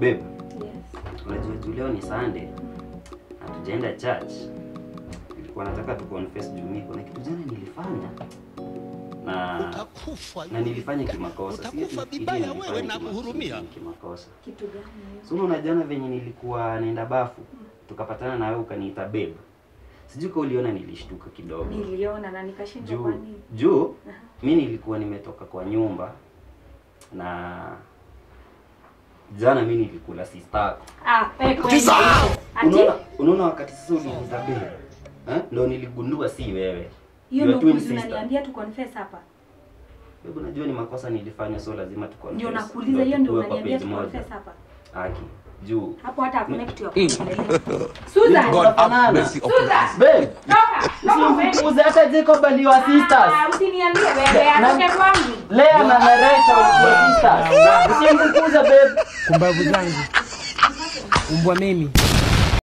Babe. Yes. Unajua leo ni Sunday. Hatujaenda church. Nilikuwa nataka tu confess juu mimi kuna kitu jana nilifanya. Na nilifanya kimakosa. Utakufa vibaya wewe na kuhurumia. Kimakosa. Kitu gani? So unaona jana venye nilikuwa naenda bafu, tukapatana na wewe ukaniita babe. Sijui kama uliona nilishtuka kidogo. Niliona na nikashindwa kwa nini. Juu mimi nilikuwa nimetoka kwa nyumba na jana mimi nilikula sister. Unaona wakati sasa uliuliza babe. Ndio niligundua si wewe. Hiyo ndio unaniambia tu confess hapa. Babe unajua ni makosa nilifanya so lazima tu confess. Ndio nakuuliza hiyo ndio unaniambia tu confess hapa. Aki. Juu. Hapo hata hakuna kitu ya kuongelea. Susan, Susan. Babe. Usimfukuze hata Jacob aliwa sisters. Usiniambie wewe, atoke kwangu. Lea na Rachel wa sisters. Usimfukuze babe. Kumbavu zangu. Umbwa mimi.